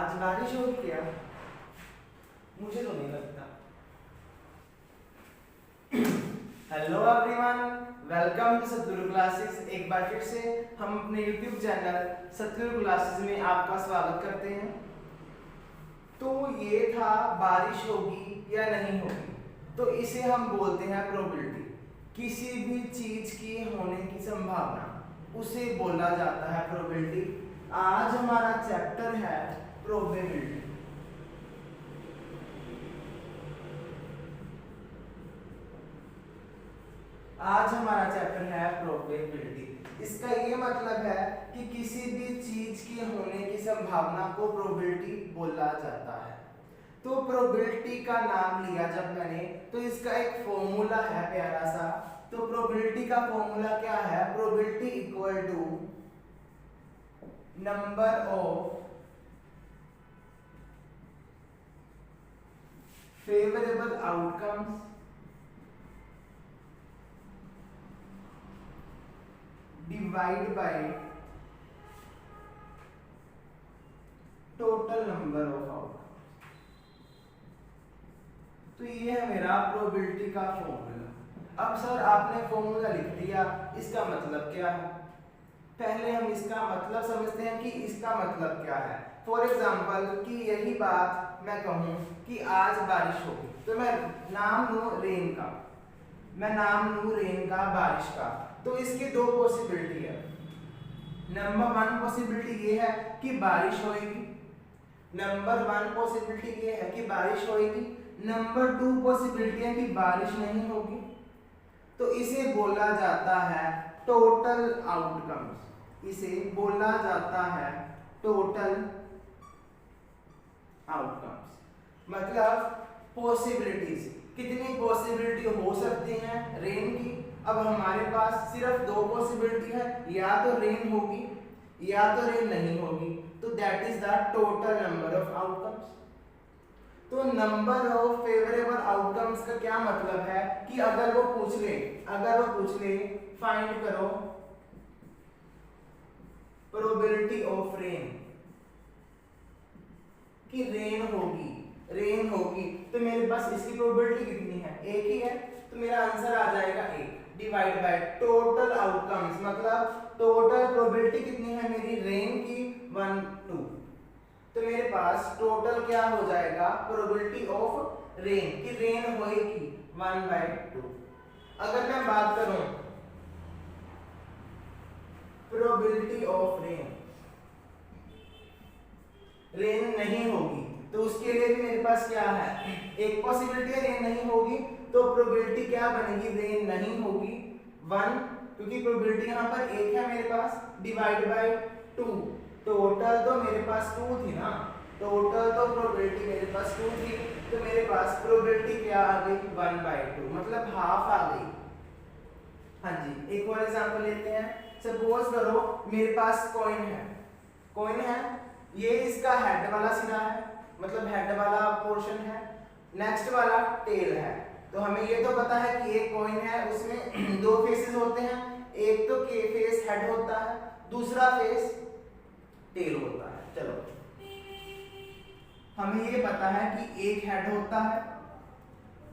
आज बारिश होगी क्या? मुझे तो नहीं लगता। Hello everyone, welcome to Satguru classes. एक बार फिर से हम अपने यूट्यूब चैनल सतगुरु क्लासेस में आपका स्वागत करते हैं। तो ये था बारिश होगी या नहीं होगी, तो इसे हम बोलते हैं प्रोबेबिलिटी। किसी भी चीज की होने की संभावना, उसे बोला जाता है प्रोबेबिलिटी। आज हमारा चैप्टर है प्रोबेबिलिटी। आज हमारा चैप्टर है प्रोबेबिलिटी। इसका ये मतलब है कि किसी भी चीज के होने की संभावना को प्रोबेबिलिटी बोला जाता है। तो प्रोबेबिलिटी का नाम लिया जब मैंने, तो इसका एक फॉर्मूला है प्यारा सा। तो प्रोबेबिलिटी का फॉर्मूला क्या है? Probability equal to number of favourable outcomes divide by total number of outcomes. तो ये है मेरा प्रोबेबिलिटी का फॉर्मूला। अब सर आपने फॉर्मूला लिख दिया, इसका मतलब क्या है? पहले हम इसका मतलब समझते हैं कि इसका मतलब क्या है। फॉर एग्जाम्पल कि यही बात मैं कहूं कि आज बारिश होगी, तो मैं नाम लूं रेन का, बारिश का। तो इसकी दो पॉसिबिलिटी है। नंबर वन पॉसिबिलिटी ये है कि बारिश होगी। नंबर टू पॉसिबिलिटी है कि बारिश नहीं होगी। तो इसे बोला जाता है टोटल आउटकम्स। मतलब पॉसिबिलिटीज, कितनी पॉसिबिलिटी हो सकती हैं रेन की। अब हमारे पास सिर्फ दो पॉसिबिलिटी है, या तो रेन होगी या तो रेन नहीं होगी। तो that is the total number of outcomes. तो नंबर ऑफ फेवरेबल आउटकम्स का क्या मतलब है कि अगर वो पूछ ले फाइंड करो प्रोबेबिलिटी ऑफ रेन, कि रेन होगी, तो मेरे पास इसकी प्रोबेबिलिटी कितनी है? एक ही है। तो मेरा आंसर आ जाएगा 1 डिवाइड बाय टोटल आउटकम्स। मतलब टोटल प्रोबेबिलिटी कितनी है मेरी रेन की? 1 2। तो मेरे पास टोटल क्या हो जाएगा? प्रोबेबिलिटी ऑफ रेन, कि रेन होएगी 1/2। अगर मैं बात करूं प्रोबेबिलिटी ऑफ रेन नहीं होगी, तो उसके लिए भी मेरे पास क्या है? एक पॉसिबिलिटी है रेन नहीं होगी, तो प्रोबेबिलिटी क्या बनेगी? रेन नहीं होगी 1, क्योंकि प्रोबेबिलिटी यहाँ पर एक है मेरे पास, डिवाइड बाय 2। टोटल तो मेरे पास 2 थी ना, टोटल तो प्रोबेबिलिटी मेरे पास 2 थी, तो मेरे पास प्रोबेबिलिटी क्या आ गई? 1/2, मतलब हाफ आ गई। हाँ जी, एक और एग्जांपल लेते हैं। सपोज करो मेरे पास कॉइन है, ये इसका हेड वाला सिरा है, मतलब हेड वाला पोर्शन है, नेक्स्ट वाला टेल है। तो हमें ये तो पता है कि एक कॉइन है, उसमें दो फेसेस होते हैं, एक तो के फेस हेड होता है, दूसरा फेस टेल होता है। चलो, हमें ये पता है कि एक हेड होता है,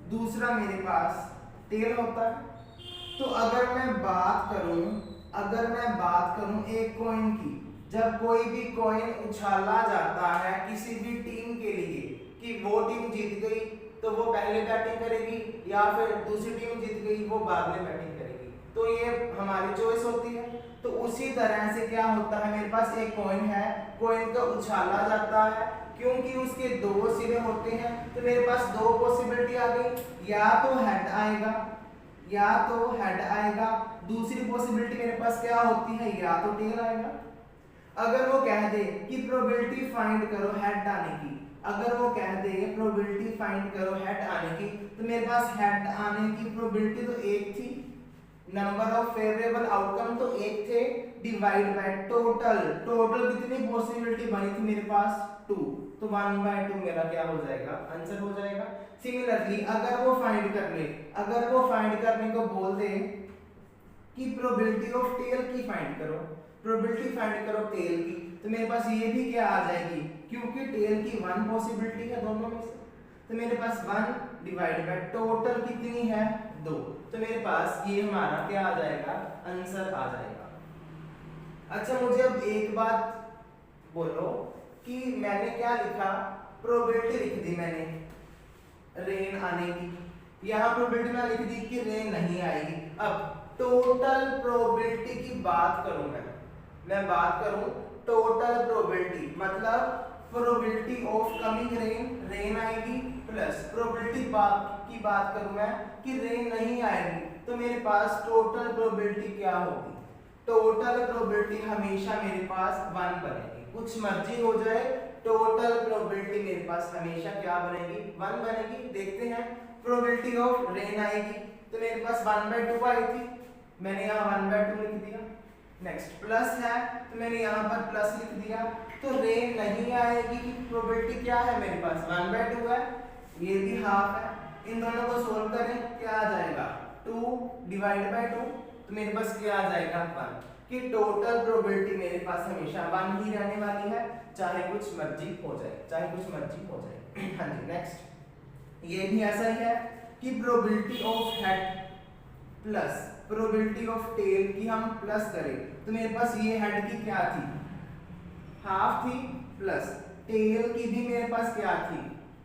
दूसरा मेरे पास टेल होता है। तो अगर मैं बात करूं एक कॉइन की, जब कोई भी कॉइन उछाला जाता है किसी भी टीम के लिए कि वो टीम जीत गई, तो वो पहले बैटिंग करेगी, या फिर दूसरी टीम जीत गई वो बाद में बैटिंग करेगी। तो ये हमारी चॉइस होती है। तो उसी तरह से क्या होता है, मेरे पास एक कॉइन है, कॉइन को उछाला जाता है, क्योंकि उसके दो सिरे होते हैं, तो मेरे पास दो पॉसिबिलिटी आ गई, या तो हेड आएगा, दूसरी पॉसिबिलिटी मेरे पास क्या होती है? या तो टेल आएगा। अगर वो कह दे कि प्रोबेबिलिटी फाइंड करो हेड आने की, तो मेरे पास हेड आने की प्रोबेबिलिटी तो 1 थी, नंबर ऑफ फेवरेबल आउटकम तो 1 थे, डिवाइड बाय टोटल कितनी पॉसिबिलिटी बनी थी मेरे पास? 2। तो 1/2 मेरा क्या हो जाएगा? आंसर हो जाएगा। सिमिलरली अगर वो फाइंड करने को बोल दे कि प्रोबेबिलिटी ऑफ टेल की फाइंड करो टेल की, तो मेरे पास ये भी क्या आ जाएगी, क्योंकि टेल की 1 पॉसिबिलिटी है दोनों में से, तो मेरे पास 1 डिवाइड बाय टोटल कितनी है 2, तो मेरे पास ये हमारा क्या आ जाएगा, आंसर आ जाएगा। अच्छा मुझे अब एक बात बोलो कि मैंने क्या लिखा, प्रोबेबिलिटी लिख दी मैंने रेन आने की, यहाँ प्रोबेबिलिटी में लिख दी कि रेन नहीं आएगी। अब टोटल प्रोबेबिलिटी की बात करूं मैं बात करूं टोटल प्रोबेबिलिटी, मतलब probability of coming rain, rain आएगी, प्लस प्रोबेबिलिटी की बात करूं मैं कि रेन नहीं आएगी, तो मेरे पास टोटल प्रोबेबिलिटी क्या होगी, टोटल प्रोबेबिलिटी हमेशा मेरे पास 1 बनेगी, कुछ मर्जी हो जाए, टोटल प्रोबेबिलिटी मेरे पास हमेशा क्या बनेगी, 1 बनेगी। देखते हैं, प्रोबेबिलिटी ऑफ रेन आएगी तो मेरे पास 1/2 आई थी, मैंने यहाँ 1/2 लिख दिया। नेक्स्ट प्लस है तो मैंने यहाँ पर प्लस लिख दिया, तो रेन नहीं आएगी की प्रोबेबिलिटी क्या है मेरे पास 1/2 है, ये भी हाफ है, इन दोनों को सोल्व करें क्या आ जाएगा 2 डिवाइड बाय 2, तो मेरे पास क्या आ जाएगा 1, कि टोटल प्रोबेबिलिटी मेरे पास हमेशा 1 ही रहने वाली है, चाहे कुछ मर्जी हो जाए, चाहे कुछ मर्जी हो जाए। हाँ जी नेक्स्ट, ये भी ऐसा ही है कि probability of head plus probability of tail की हम प्लस करें, तो मेरे पास ये हेड की क्या थी, हाफ थी, प्लस टेल की भी मेरे पास क्या थी,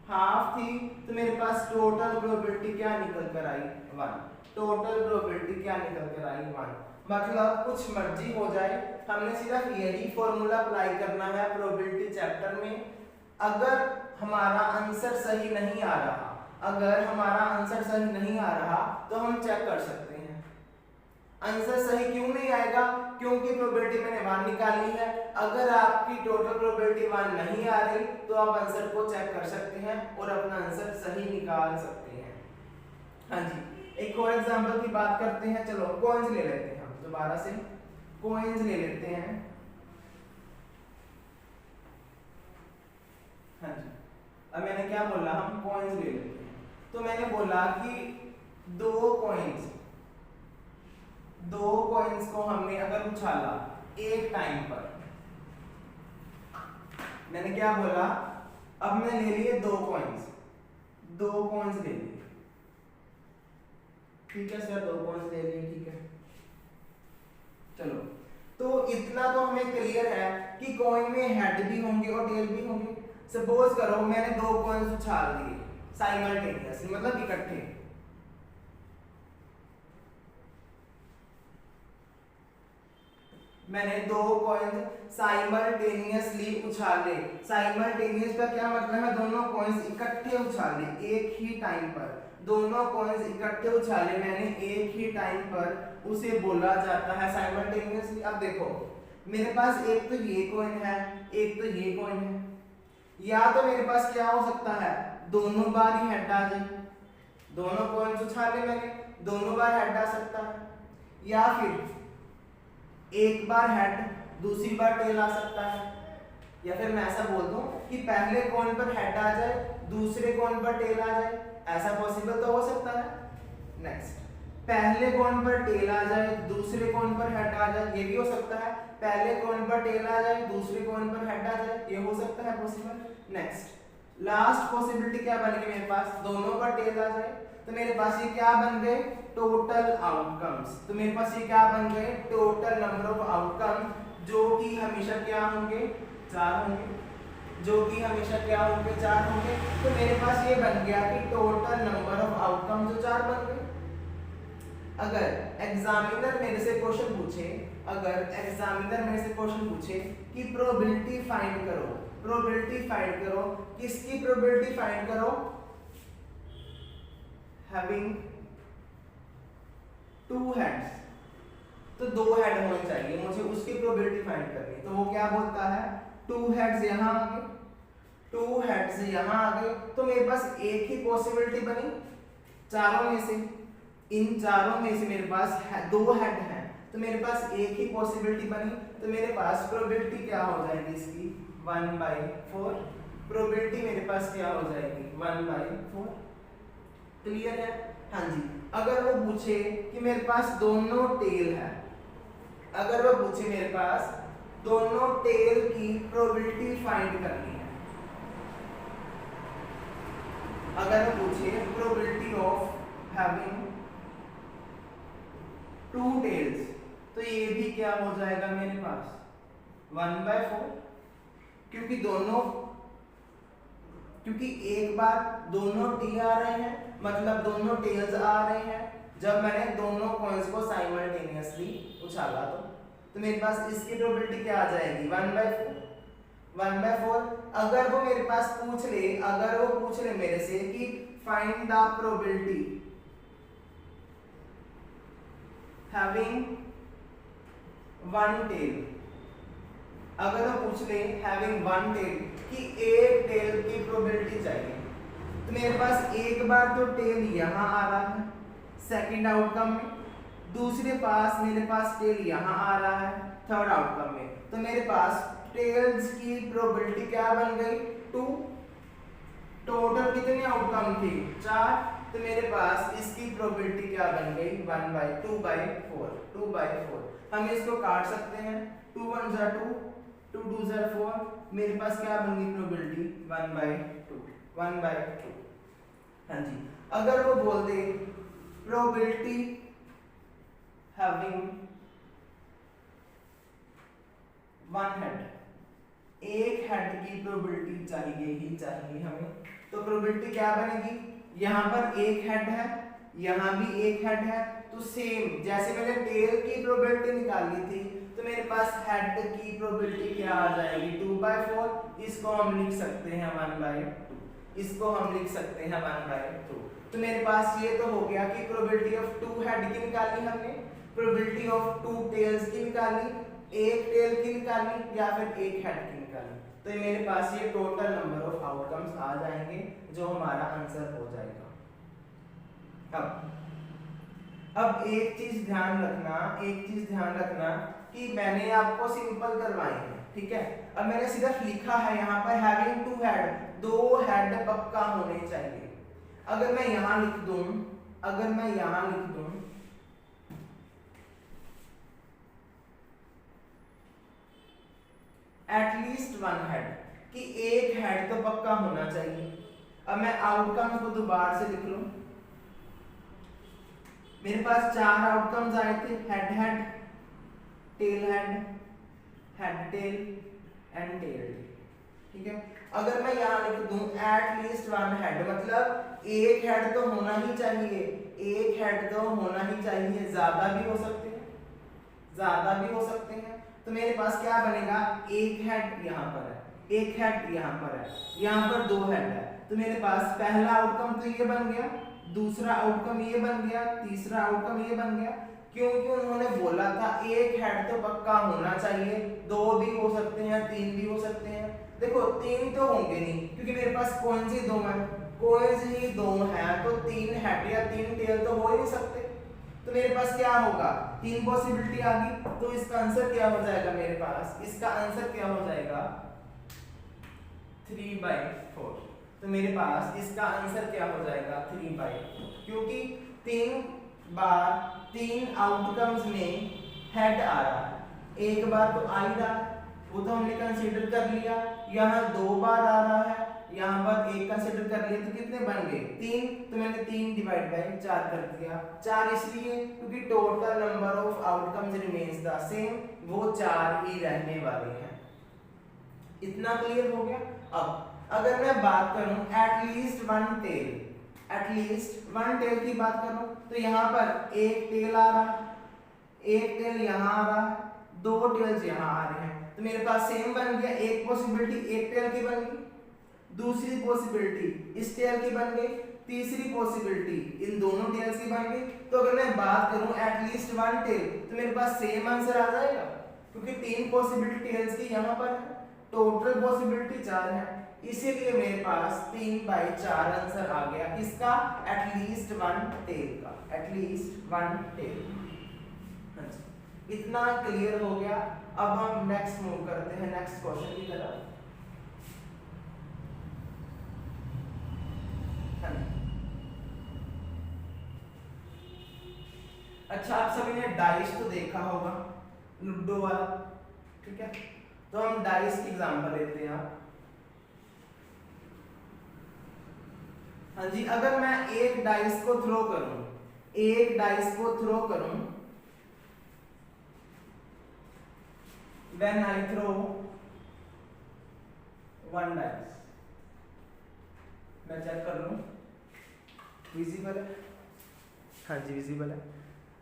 हाफ थी, तो मेरे पास टोटल प्रोबेबिलिटी क्या निकल कर आई 1, टोटल प्रोबेबिलिटी क्या निकल कर आई 1, मतलब कुछ मर्जी हो जाए, हमने सिर्फ यही फॉर्मूला अप्लाई करना है प्रोबेबिलिटी चैप्टर में। अगर हमारा आंसर सही नहीं आ रहा, अगर हमारा आंसर सही नहीं आ रहा तो हम चेक कर सकते हैं आंसर सही क्यों नहीं आएगा, क्योंकि प्रोबेबिलिटी मैंने 1 निकाली है। अगर आपकी टोटल प्रोबेबिलिटी 1 नहीं आ रही तो आप आंसर को चेक कर सकते हैं और अपना आंसर सही निकाल सकते हैं। हाँ जी, एक और एग्जांपल की बात करते हैं, चलो कॉइंस ले लेते हैं, हम दोबारा से कॉइंस ले लेते हैं। हाँ जी, अब मैंने क्या बोला, हम कॉइंस ले लेते हैं, तो मैंने बोला कि दो कॉइंस को हमने अगर उछाला एक टाइम पर, मैंने क्या बोला, अब मैं ले लिए दो कॉइंस ले लिए, ठीक है सर, 2 कॉइंस ले लिए, ठीक है। चलो, तो इतना तो हमें क्लियर है कि कॉइन में हेड भी होंगे और टेल भी होंगे। सपोज करो मैंने 2 कॉइंस उछाल दिए साइमल्टेनियसली, मतलब इकट्ठे, मैंने 2 कॉइंस साइमल्टेनियसली उछाले। साइमल्टेनियस का क्या मतलब है, दोनों कॉइंस इकट्ठे उछाले एक ही टाइम पर, दोनों कॉइंस इकट्ठे उछाले मैंने एक ही टाइम पर, उसे बोला जाता है साइमल्टेनियसली। अब देखो मेरे पास एक तो ये कॉइन है, एक तो ये कॉइन है, या तो मेरे पास क्या हो सकता है, दोनों बार ही हेड आ जाए, दोनों कॉइन्स उछाले मैंने, दोनों बार हेड आ सकता है, या फिर एक बार हेड दूसरी बार टेल आ सकता है, या फिर मैं ऐसा बोल दूं कि पहले कॉइन पर हेड आ जाए दूसरे कॉइन पर टेल आ जाए, ऐसा पॉसिबल तो हो सकता है। नेक्स्ट, पहले कॉइन पर टेल आ जाए दूसरे कॉइन पर हेड आ जाए, ये भी हो सकता है। पहले कॉइन पर टेल आ जाए दूसरे कॉइन पर हेड आ जाए, ये हो सकता है पॉसिबल। नेक्स्ट, लास्ट पॉसिबिलिटी क्या बनेगी मेरे पास, दोनों पर टेल आ जाए, तो मेरे पास ये क्या बन गए, टोटल आउटकम्स। तो मेरे पास ये क्या बन गए, टोटल नंबर ऑफ आउटकम, जो कि हमेशा क्या होंगे, 4 होंगे, जो कि हमेशा क्या होंगे, 4 होंगे। तो मेरे पास ये बन गया कि टोटल नंबर ऑफ आउटकम जो 4 बन गए। अगर एग्जामिनर मेरे से क्वेश्चन पूछे, अगर एग्जामिनर मेरे से क्वेश्चन पूछे कि प्रोबेबिलिटी फाइंड करो, प्रोबेबिलिटी फाइंड करो, किसकी प्रोबेबिलिटी फाइंड करो, हैविंग 2 हेड्स, तो 2 हेड होने चाहिए, मुझे उसकी प्रोबेबिलिटी फाइंड करनी है। तो वो क्या बोलता है, 2 हेड्स यहाँ आ गए, 2 हेड्स यहाँ आ गए, तो मेरे पास एक ही पॉसिबिलिटी बनी चारों में से, इन चारों में से मेरे पास 2 हेड हैं, तो मेरे पास एक ही पॉसिबिलिटी बनी, तो मेरे पास प्रोबेबिलिटी क्या हो जाएगी इसकी 1/4, प्रोबेबिलिटी मेरे पास क्या हो जाएगी 1/4। क्लियर है? हाँ जी। अगर वो पूछे कि मेरे पास दोनों टेल है, अगर वो पूछे मेरे पास दोनों टेल की प्रोबेबिलिटी फाइंड करनी है। अगर पूछे probability of having two tails, तो ये भी क्या हो जाएगा मेरे पास 1/4, क्योंकि एक बार दोनों टी आ रहे हैं, मतलब दोनों टेल्स आ रहे हैं। जब मैंने दोनों कॉइन्स को साइमल्टेनियसली उछाला तो मेरे पास इसकी प्रोबेबिलिटी क्या आ जाएगी 1/4। अगर वो मेरे पास पूछ ले मेरे से कि find the probability having one tail, अगर वो पूछ ले हैविंग वन टेल कि एक टेल की प्रोबेबिलिटी चाहिए, तो मेरे पास एक बार तो टेल यहां आ रहा है सेकंड आउटकम में, दूसरे पास मेरे पास टेल यहां आ रहा है थर्ड आउटकम में, तो मेरे पास टेल्स की प्रोबेबिलिटी क्या बन गई 2। टोटल कितने आउटकम थे 4, तो मेरे पास इसकी प्रोबेबिलिटी क्या बन गई 2/4। हम इसको काट सकते हैं, 2 1 जा 2, 2 2 जा 4, मेरे पास क्या बन गई प्रोबेबिलिटी 1/2। हाँ जी, अगर वो बोल दे प्रोबेबिलिटी हैविंग वन हेड, एक हेड की प्रोबेबिलिटी चाहिए हमें, तो प्रोबेबिलिटी क्या बनेगी, यहाँ पर एक हेड है, यहाँ भी एक हेड है, तो सेम जैसे मैंने टेल की प्रोबेबिलिटी निकाली थी, तो मेरे पास हेड की प्रोबेबिलिटी क्या आ जाएगी 2/4। इसको हम लिख सकते हैं 1/2, इसको हम लिख सकते हैं 1/2। तो मेरे पास ये तो हो गया कि प्रोबेबिलिटी ऑफ 2 हेड की निकाली हमने, प्रोबेबिलिटी ऑफ 2 टेल्स की निकाली, एक टेल की निकाली या फिर एक हेड की निकाली, तो मेरे पास ये टोटल नंबर ऑफ आउटकम्स आ जाएंगे जो हमारा आंसर हो जाएगा। अब एक चीज ध्यान रखना कि मैंने आपको सिंपल करवाए हैं, ठीक है। अब मैंने सिर्फ लिखा है यहाँ पर हैविंग टू हेड, 2 हेड पक्का होने चाहिए। अगर मैं यहाँ लिख दूं एटलीस्ट 1 हेड, कि एक हेड तो पक्का होना चाहिए। अब मैं आउटकम को दोबारा से लिख लूं, मेरे पास 4 आउटकम्स आए थे, head tail head tail and tail, ठीक है। अगर मैं यहाँ लिख दूं एटलीस्ट 1 हेड, मतलब एक हेड तो होना ही चाहिए, ज्यादा भी हो सकते हैं, तो मेरे पास क्या बनेगा, एक हेड यहाँ पर है, एक हेड यहाँ पर है, यहाँ पर 2 हेड है, तो मेरे पास पहला आउटकम तो ये बन गया, दूसरा आउटकम ये बन गया, तीसरा आउटकम ये बन गया, क्योंकि उन्होंने बोला था एक हेड तो पक्का होना चाहिए, 2 भी हो सकते हैं, 3 भी हो सकते हैं। देखो 3 तो होंगे नहीं, क्योंकि मेरे पास कॉइन्स ही 2 हैं, कॉइन्स ही 2 हैं, तो 3 हेड या 3 टेल तो हो ही नहीं सकते। तो मेरे पास क्या होगा, 3 पॉसिबिलिटी आ गई, तो इसका आंसर क्या हो जाएगा, मेरे पास इसका आंसर क्या हो जाएगा 3/4। तो मेरे पास इसका आंसर क्या हो जाएगा 3/4, क्योंकि 3 बार 3 आउटकम्स में हेड आ रहा है, एक बार तो आ ही रहा है, वो तो हमने कंसीडर कर लिया, यहाँ 2 बार आ रहा है, यहाँ पर 1 कंसीडर कर लिया, तो कितने बन गए 3, तो मैंने 3/4 कर दिया। 4 इसलिए क्योंकि total number of outcomes remains the same, वो 4 ही रहने वाले हैं। इतना क्लियर हो गया। अब अगर मैं बात करूं एटलीस्ट 1 टेल की बात करूं, तो यहाँ पर एक टेल आ रहा है, एक टेल यहाँ आ रहा है, 2 टेल्स यहाँ आ रहे हैं, तो मेरे पास सेम बन गया, एक पॉसिबिलिटी एक टेल की बन गई, दूसरी पॉसिबिलिटी इस टेल की बन गई, तीसरी पॉसिबिलिटी इन दोनों टेल्स की बन गई। तो अगर मैं बात करूं एटलीस्ट 1 टेल, तो मेरे पास सेम आंसर आ जाएगा, क्योंकि 3 पॉसिबिलिटी टेल्स की यहाँ पर है, टोटल पॉसिबिलिटी 4 है, इसीलिए मेरे पास 3/4 आंसर आ गया इसका, एटलीस्ट 1 टेल का, एटलीस्ट 1 टेल। इतना क्लियर हो गया। अब हम नेक्स्ट मूव करते हैं नेक्स्ट क्वेश्चन की तरफ। अच्छा, आप सभी ने डाइस तो देखा होगा, लूडो वाला, ठीक है। तो हम डाइस की एग्जांपल लेते हैं। हाँ जी, अगर मैं एक डाइस को थ्रो करूं, एक डाइस को थ्रो करूं, when I throw one dice, मैं चेक कर लूं विजिबल है, हाँ जी विजिबल है।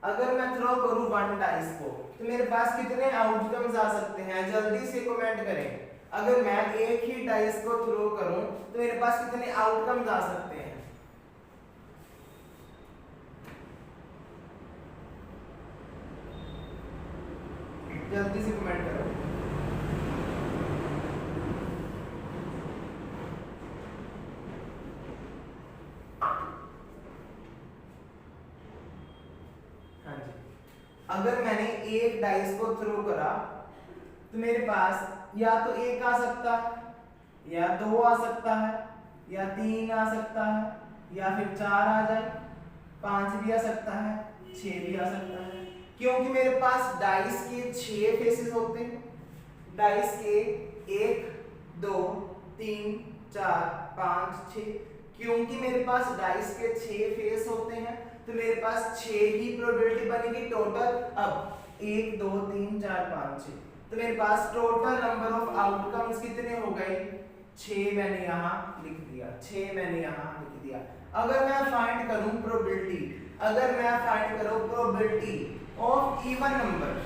अगर मैं थ्रो करूं वन डाइस को तो मेरे पास कितने आउटकम्स आ सकते हैं, जल्दी से कमेंट करें। अगर मैं एक ही डाइस को थ्रो करूं तो मेरे पास कितने आउटकम्स आ सकते हैं? जल्दी से कमेंट करो। हाँ जी, अगर मैंने एक डाइस को थ्रो करा तो मेरे पास या तो एक आ सकता है, या दो आ सकता है, या तीन आ सकता है, या फिर चार आ जाए, पांच भी आ सकता है, छह भी आ सकता है। क्योंकि मेरे पास डाइस के 6 फेसेस होते हैं। डाइस के 1 2 3 4 5 6, क्योंकि मेरे पास डाइस के 6 फेस होते हैं तो मेरे पास 6 ही प्रोबेबिलिटी बनेगी टोटल। अब 1 2 3 4 5 6, तो मेरे पास टोटल नंबर ऑफ आउटकम्स कितने हो गए? 6 मैंने यहाँ लिख दिया, 6 मैंने यहाँ लिख दिया। अगर मैं फाइंड करूं प्रोबेबिलिटी, अगर मैं फाइंड करूं probability of even numbers,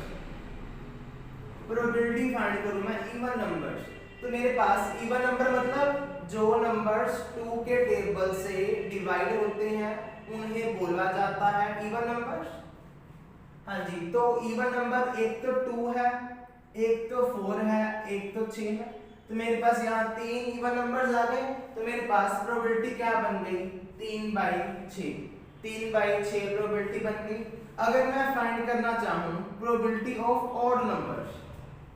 probability find करूं मैं इवन नंबर्स, तो मेरे पास इवन नंबर मतलब जो नंबर्स 2 के टेबल से डिवाइड होते हैं उन्हें बोला जाता है इवन नंबर्स। हाँ जी, तो इवन नंबर एक तो 2 है, एक तो 4 है, एक तो 6 है, तो मेरे पास यहाँ 3 इवन नंबर्स आ गए। तो मेरे पास प्रोबेबिलिटी क्या बन गई? 3/6, 3/6 प्रोबेबिलिटी बन गई। अगर मैं फाइंड करना चाहूँ probability of odd numbers,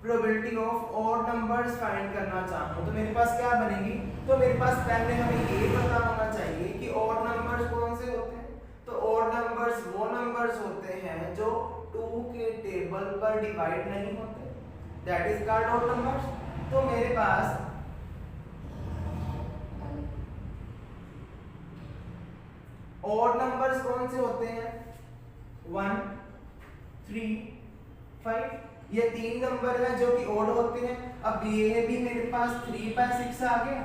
probability of odd numbers find करना चाहूँ तो मेरे पास क्या बनेगी? तो मेरे पास पहले हमें ये पता होना चाहिए कि ऑड नंबर्स कौन से होते हैं। तो ऑड नंबर्स वो नंबर्स होते हैं जो 2 के टेबल पर डिवाइड नहीं होते, that is called odd numbers. तो मेरे पास ऑड नंबर्स कौन से होते हैं? 1 3 5, ये 3 नंबर हैं जो कि ऑड होते हैं। अब ये भी मेरे पास 3/6 आ गया,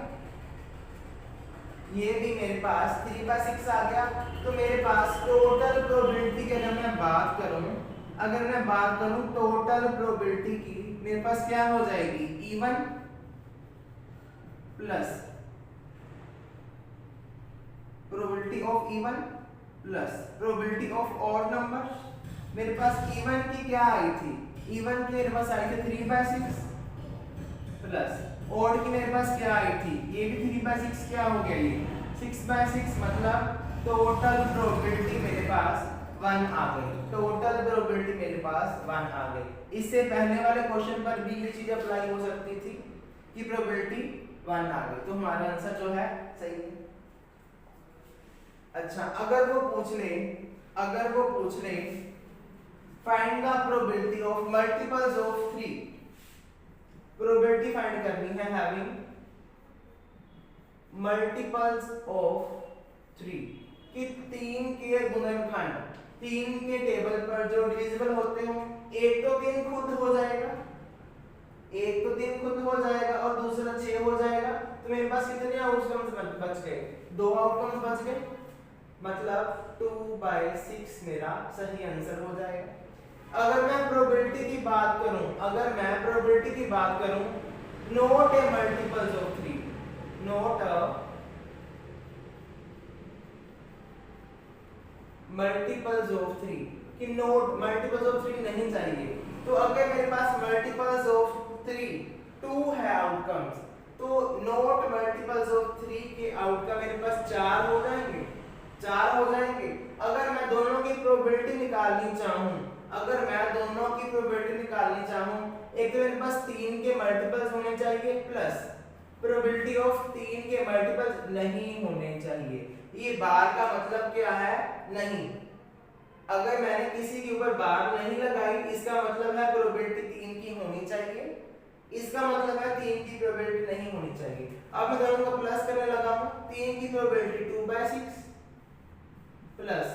ये भी मेरे पास 3/6 आ गया। तो मेरे पास टोटल प्रोबेबिलिटी की अगर मैं बात करूं, अगर मैं बात करूं टोटल प्रोबेबिलिटी की, मेरे पास क्या हो जाएगी? Even plus probability of even plus probability of odd numbers. मेरे पास इवन की क्या आई थी? इवन की मेरे पास आई थी 3/6 प्लस ऑड की मेरे पास क्या आई थी? ये भी 3/6, क्या हो गया? ये 6/6, मतलब टोटल प्रोबेबिलिटी मेरे पास 1 आ गई, टोटल प्रोबेबिलिटी मेरे पास 1 आ गई। इससे पहले वाले क्वेश्चन पर भी ये चीज अप्लाई हो सकती थी कि प्रोबेबिलिटी 1 आ गई, तो हमारा आंसर जो है सही है। अच्छा, अगर वो पूछ ले find the probability of multiples of 3, probability find करनी है हैविंग मल्टीपल्स ऑफ 3, कि 3 के गुणनखंड 3 के टेबल पर जो डिविजिबल होते हो, एक तो 3 खुद हो जाएगा, एक तो 3 खुद हो जाएगा और दूसरा 6 हो जाएगा। तो मेरे पास कितने आउटकम्स बच गए? 2 आउटकम्स बच गए, मतलब 2/6 मेरा सही आंसर हो जाएगा। अगर मैं प्रोबेबिलिटी की बात करूं, अगर मैं प्रोबेबिलिटी की बात करूं, note A multiples of 3, note a multiples of 3, कि नोट मल्टीपल्स ऑफ 3 नहीं चाहिए। तो अगर मेरे पास मल्टीपल्स ऑफ 3 2 है आउटकम्स, तो नोट मल्टीपल्स ऑफ 3 के आउटकम मेरे पास 4 हो जाएंगे, 4 हो जाएंगे। अगर मैं दोनों की प्रोबेबिलिटी निकालनी चाहूं, अगर मैं दोनों की प्रोबेबिलिटी निकालनी चाहूं, एक तो मेरे पास 3 के मल्टीपल्स होने चाहिए प्लस प्रोबेबिलिटी ऑफ 3 के मल्टीपल्स नहीं होने चाहिए। ये बार का मतलब क्या है? नहीं। अगर मैंने किसी के ऊपर बार नहीं लगाई, इसका मतलब है प्रोबेबिलिटी 3 की होनी चाहिए इसका मतलब है 3 की प्रोबेबिलिटी नहीं होनी चाहिए। अब मैं दोनों को प्लस करने लगा हूं, 3 की प्रोबेबिलिटी 2/6 प्लस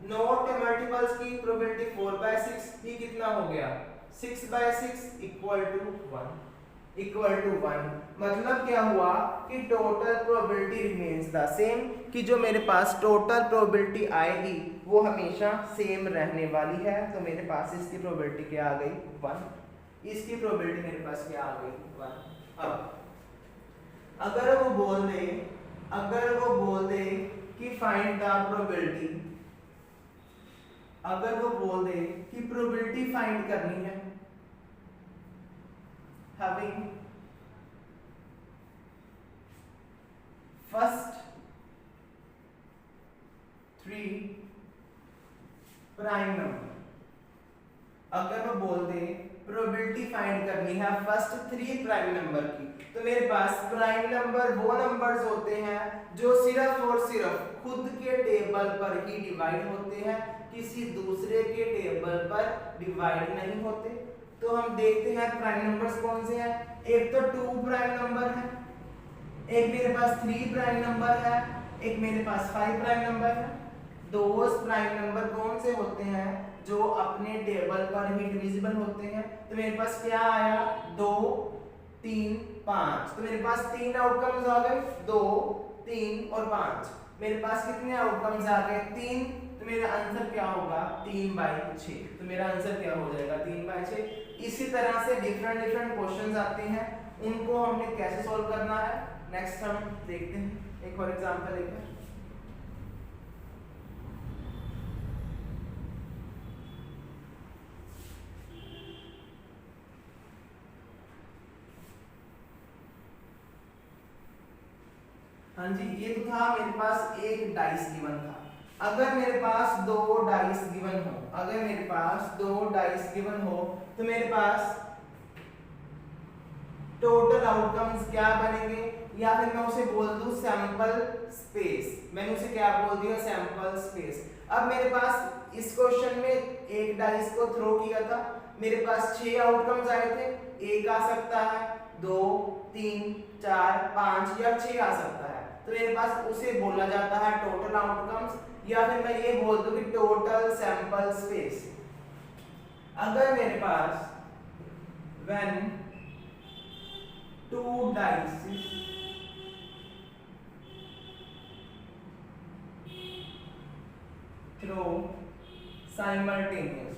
नॉट के मल्टीपल्स की प्रोबेबिलिटी 4/6, ये कितना हो गया 6/6 इक्वल टू 1। मतलब क्या हुआ कि total probability remains the same, कि जो मेरे पास टोटल प्रोबेबिलिटी आएगी वो हमेशा सेम रहने वाली है। तो मेरे पास इसकी प्रोबेबिलिटी क्या आ गई 1, इसकी प्रोबेबिलिटी मेरे पास क्या आ गई 1। अब अगर वो बोल दे कि फाइंड द प्रोबेबिलिटी, अगर वो बोल दे कि प्रोबेबिलिटी फाइंड करनी है having first 3 प्राइम नंबर, अगर वो बोल दे प्रोबेबिलिटी फाइंड करनी है फर्स्ट 3 प्राइम नंबर की, तो मेरे पास प्राइम नंबर वो नंबर्स होते हैं जो सिर्फ और सिर्फ खुद के टेबल पर ही डिवाइड होते हैं, किसी दूसरे के टेबल पर डिवाइड नहीं होते। तो हम देखते हैं प्राइम नंबर्स कौन से हैं। एक तो 2 प्राइम नंबर है, एक मेरे पास 3 प्राइम नंबर है, एक मेरे पास 5 प्राइम नंबर है। दोस्त प्राइम नंबर कौन से होते हैं जो अपने टेबल पर ही डिविजिबल होते हैं। तो मेरे पास क्या आया 2 3 5, तो मेरे पास 3 आउटकम्स आ गए 2 3 और 5। मेरे पास कितने आउटकम्स आ गए 3, तो मेरा आंसर क्या होगा 3/6। तो मेरा आंसर क्या हो जाएगा 3/6। इसी तरह से डिफरेंट क्वेश्चंस आते हैं, उनको हमने कैसे सॉल्व करना है नेक्स्ट हम देखते हैं एक और एग्जांपल लेकर। हाँ जी, ये तो था मेरे पास एक डाइस गिवन था। अगर मेरे पास 2 डाइस गिवन हो, अगर मेरे पास 2 डाइस गिवन हो, तो मेरे पास टोटल आउटकम्स क्या बनेंगे, या फिर मैं उसे बोल दूं सैंपल स्पेस। मैंने उसे क्या बोल दिया सैंपल स्पेस। अब मेरे पास इस क्वेश्चन में एक डाइस को थ्रो किया था, मेरे पास 6 आउटकम्स आए थे। एक आ सकता है 2 3 4 5 या 6 आ सकता है, तो मेरे पास उसे बोला जाता है टोटल आउटकम्स, या फिर मैं ये बोल दूं कि टोटल सैंपल स्पेस। अगर मेरे पास व्हेन 2 dice throw simultaneously,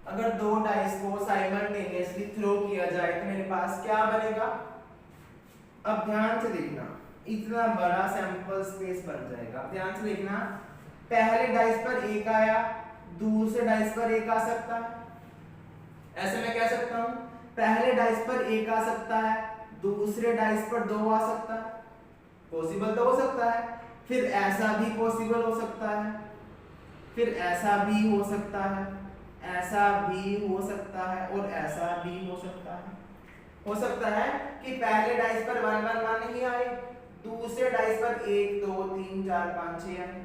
अगर 2 डाइस को साइमल्टेनियसली थ्रो किया जाए तो मेरे पास क्या बनेगा। अब ध्यान से देखना, इतना बड़ा सैंपल स्पेस बन जाएगा। ध्यान से देखना, पहले डाइस पर 1 आया, दूसरे डाइस पर 1 आ सकता है। ऐसे मैं कह सकता हूं पहले डाइस पर 1 आ सकता है, दूसरे डाइस पर 2 आ सकता है। पॉसिबल तो हो सकता है। फिर ऐसा भी पॉसिबल हो सकता है, फिर ऐसा भी हो सकता है, ऐसा भी हो सकता है और ऐसा भी हो सकता है। हो सकता है कि पहले डाइस पर 1 1 1 नहीं आए, दूसरे डाइस पर 1 2 3 4 5 6 आए।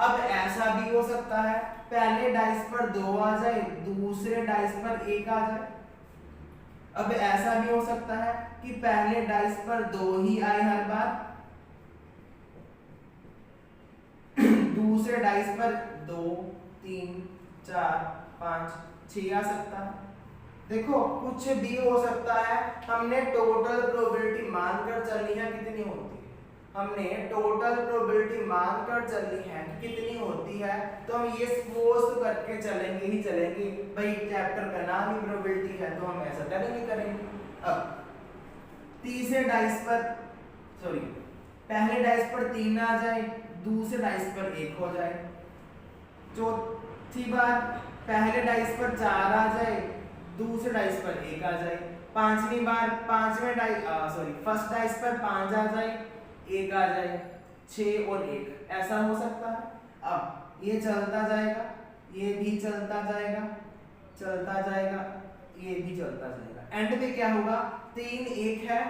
अब ऐसा भी हो सकता है पहले डाइस पर 2 आ जाए, दूसरे डाइस पर 1 आ जाए। अब ऐसा भी हो सकता है कि पहले डाइस पर 2 ही आए हर बार, दूसरे डाइस पर 2 3 4 5 6 आ सकता है। देखो कुछ भी हो सकता है। हमने टोटल प्रोबेबिलिटी मानकर चलनी है कितनी होती है, हमने टोटल प्रोबेबिलिटी मानकर चलनी है कि कितनी होती है। तो हम ये सपोज करके चलेंगे ही चलेंगे, भाई चैप्टर का नाम ही प्रोबेबिलिटी है तो हम ऐसा करेंगे। अब तीसरे डाइस पर पहले डाइस पर 3 आ जाए, दूसरे डाइस पर 1 हो जाए। चौथी बार पहले डाइस पर 4 आ जाए, दूसरे डाइस पर 1 आ जाए। पांचवी बार फर्स्ट डाइस पर 5 आ जाए, 1 आ जाए, 6 और 1 ऐसा हो सकता है। अब ये चलता जाएगा, ये भी चलता जाएगा, ये भी चलता जाएगा। एंड में क्या होगा 3 1 है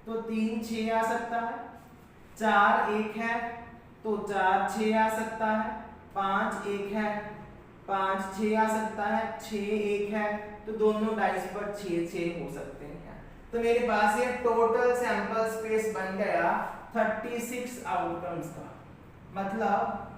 तो 3 6 आ सकता है, 4 1 है तो 4 6 आ सकता है, 5 1 है 5 6 आ सकता है, 6 1 है, तो दोनों डाइस पर 6 6 हो सकते हैं। तो मेरे पास ये टोटल सैंपल स्पेस बन गया 36 आउटकम्स का। मतलब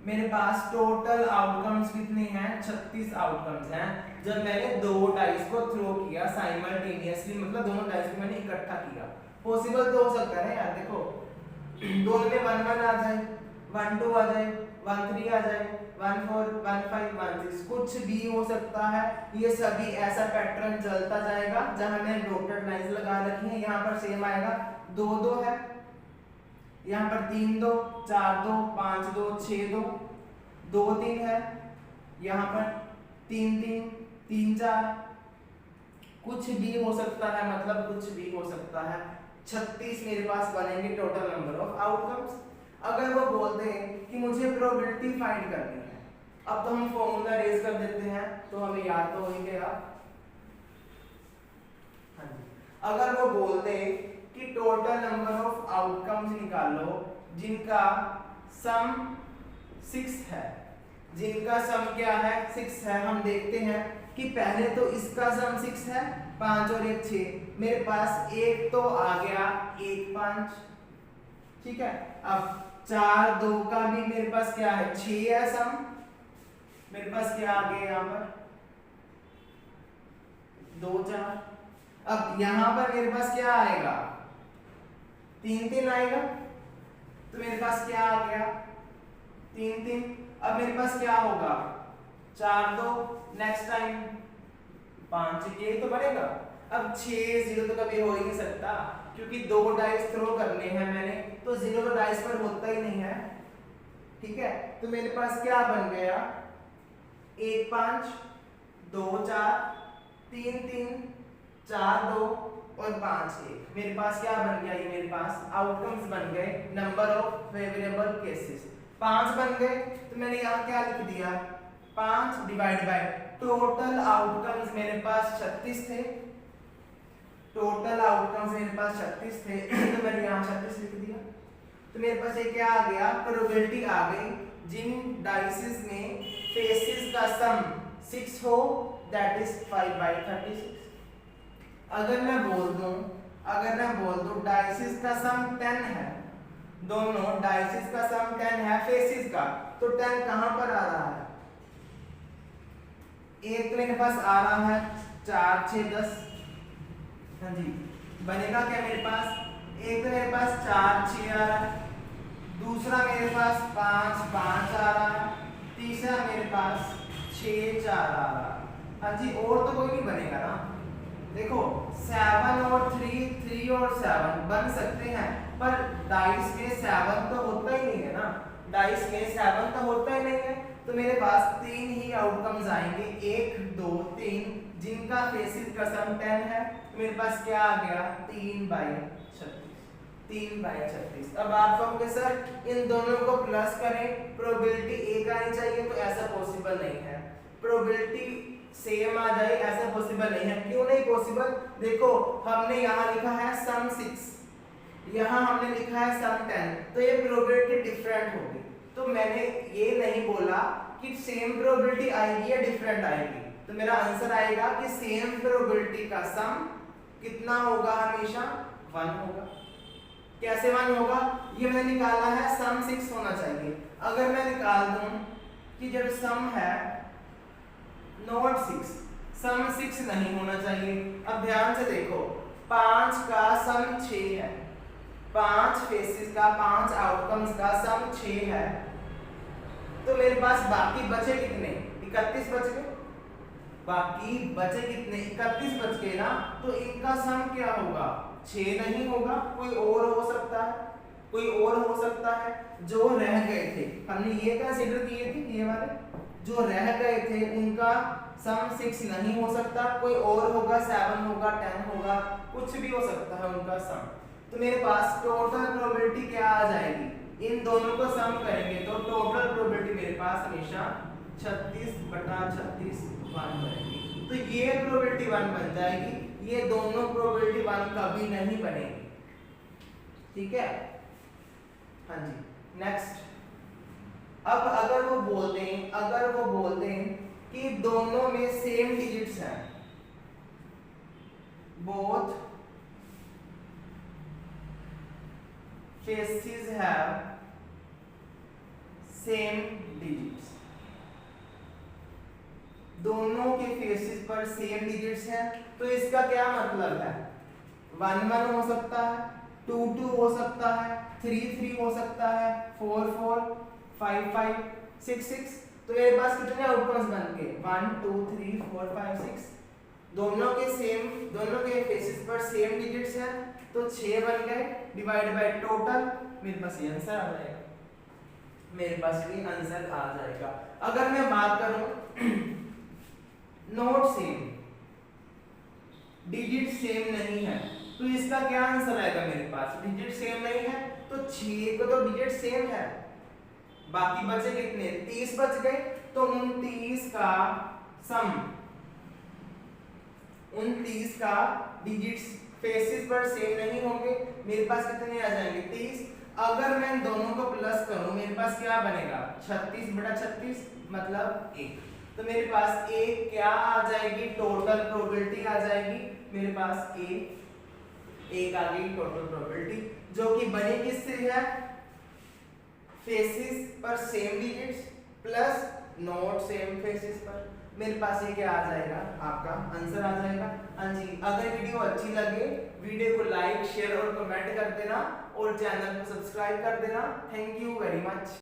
मेरे पास टोटल आउटकम्स कितने हैं, 36 आउटकम्स हैं जब मैंने दो डाइस को थ्रो किया साइमल्टेनियसली, मतलब दोनों डाइस को मैंने इकट्ठा किया। पॉसिबल तो हो सकता है यार, देखो दोनों में 1 1 आ जाए, 1 2 आ जाए, 1 3 आ जाए, 1 4 1 5 1 6, कुछ भी हो सकता है। ये सभी ऐसा पैटर्न चलता जाएगा। जहां मैंने डॉटेड लाइंस लगा रखी हैं यहाँ पर सेम आएगा, 2 2 है, यहाँ पर 3 2 4 2 5 2 6 2 2 3 है, यहाँ पर 3 3 3 4, कुछ भी हो सकता है, मतलब कुछ भी हो सकता है। 36 मेरे पास बनेंगे टोटल नंबर ऑफ आउटकम्स। अगर वो बोलते हैं कि मुझे प्रोबेबिलिटी फाइंड करनी है, अब तो हम फॉर्मूला रेज कर देते हैं, तो हमें याद तो हो ही गया। हाँ जी, अगर वो बोलते कि टोटल नंबर ऑफ आउटकम्स निकालो जिनका सम 6 है, जिनका सम क्या है 6 है, हम देखते हैं कि पहले तो इसका सम 6 है, 5 और 1 6, मेरे पास एक तो आ गया 1 5, ठीक है। अब 4 2 का भी मेरे पास क्या है 6 है सम, मेरे पास क्या आ गया यहाँ पर 2 4। अब यहाँ पर मेरे पास क्या आएगा 3 3 आएगा, तो मेरे पास क्या आ गया 3 3। अब मेरे पास क्या होगा 4 2, नेक्स्ट टाइम 5 1, ये तो बनेगा। अब 6 0 तो कभी हो ही नहीं सकता, क्योंकि 2 डाइस थ्रो करने हैं मैंने, तो 0 तो डाइस पर होता ही नहीं है, ठीक है। तो मेरे पास क्या बन गया 1 5 2 4 3 3 4 2 और 5 1, मेरे पास क्या बन गया, ये मेरे पास आउटकम्स बन गए, नंबर ऑफ फेवरेबल केसेस 5 बन गए। तो मैंने यहाँ क्या लिख दिया 5 डिवाइड बाय टोटल आउटकम्स मेरे पास 36 थे, टोटल आउटकम्स मेरे पास 36 थे, तो मैंने यहाँ 36 लिख दिया। तो मेरे पास ये क्या आ गया, प्रोबेबिलिटी आ गई जिन डाइसेस में फेसेस का सम 6 हो, दैट इज 5/36। अगर मैं बोल दूं डाइसेस का सम 10 है, दोनों डाइसेस का सम 10 है फेसेस का, तो 10 कहां पर आ रहा है, एक तो मेरे पास आ रहा है 4 6 10, हाँ जी, बनेगा क्या मेरे पास, एक तो मेरे पास 4 6 आ रहा है, दूसरा मेरे पास 5 5 आ रहा है, तीसरा मेरे पास 6 4 आ रहा है। हाँ जी, और तो कोई नहीं बनेगा ना। देखो 7 और 3 3 और 7 बन सकते हैं, पर डाइस में 7 तो होता ही नहीं है ना, डाइस में 7 तो होता ही नहीं है। तो मेरे पास 3 ही आउटकम्स आएंगे, 1 2 3, जिनका फेसिस का सम 10 है। तो मेरे पास क्या आ गया 3/36। अब आप कहोगे सर इन दोनों को प्लस करें, प्रोबेबिलिटी एक आनी चाहिए, तो ऐसा पॉसिबल नहीं है। प्रोबेबिलिटी सेम आ जाए ऐसा पॉसिबल नहीं है। क्यों नहीं पॉसिबल, देखो हमने यहाँ लिखा है सम 6, यहाँ हमने लिखा है सम 10, तो ये प्रोबेबिलिटी डिफरेंट होगी। तो मैंने ये नहीं बोला कि सेम प्रोबेबिलिटी आएगी या डिफरेंट आएगी, तो मेरा आंसर आएगा कि सेम प्रोबेबिलिटी का सम कितना होगा, हमेशा 1 होगा। कैसे 1 होगा, ये मैंने निकाला है सम 6 होना चाहिए। अगर मैं निकाल दूं कि जब सम है नॉट 6, सम 6 नहीं होना चाहिए। अब ध्यान से देखो 5 का सम 6 है, 5 फेसेस का 5 आउटकम्स का सम 6 है, तो मेरे पास बाकी बचे कितने 31 बच गए, बाकी बचे कितने 31 बच गए ना। तो इनका सम क्या होगा 6 नहीं होगा, कोई और हो सकता है, कोई और हो सकता है। जो रह गए थे हमने ये कंसीडर किए थे, ये वाले जो रह गए थे उनका सम 6 नहीं हो सकता, कोई और होगा, 7 होगा, 10 होगा, कुछ भी हो सकता है उनका सम। तो मेरे पास टोटल प्रोबेबिलिटी क्या आ जाएगी, इन दोनों को सम करेंगे तो टोटल प्रोबेबिलिटी मेरे पास हमेशा 36/36 1 बनेगी। तो ये प्रोबेबिलिटी 1 बन जाएगी, ये दोनों प्रोबेबिलिटी 1 कभी नहीं बनेगी, ठीक है। हाँ जी, नेक्स्ट अब अगर वो बोल दें कि दोनों में सेम डिजिट्स हैं, both faces have same digits, दोनों के फेसेस पर सेम डिजिट्स हैं, तो इसका क्या मतलब है? 1 1 हो सकता है, 2 2 हो सकता है, 3 3 हो सकता है, 4 4 5 5 6 6। तो मेरे पास कितने आउटकम्स बन गए? 1 2 3 4 5 6, दोनों के फेसेस पर सेम डिजिट्स हैं, तो 6 बन गए, डिवाइड बाय टोटल, मेरे पास ये आंसर आ जाएगा, मेरे पास ये आंसर आ जाएगा। अगर मैं बात करूं नॉट सेम, डिजिट सेम नहीं है, तो इसका क्या आंसर आएगा? मेरे पास डिजिट सेम नहीं है तो 6 को तो डिजिट सेम है, बाकी बचे कितने? 30 बच गए, तो 29 का सम, 29 का डिजिट्स फेसेस पर सेम नहीं होंगे, मेरे पास कितने आ जाएंगे? 30। अगर मैं दोनों को प्लस करूं, मेरे पास क्या बनेगा? 36 बटा 36 मतलब 1। तो मेरे पास एक क्या आ जाएगी? टोटल प्रोबेबिलिटी आ जाएगी, मेरे पास एक आ गई टोटल प्रोबेबिलिटी, जो कि बनी किससे है? फेसेस पर same digits plus not same faces पर। मेरे पास ये क्या आ जाएगा? आपका आंसर आ जाएगा। हाँ जी, अगर वीडियो अच्छी लगे वीडियो को लाइक शेयर और कमेंट कर देना और चैनल को सब्सक्राइब कर देना। Thank you very much.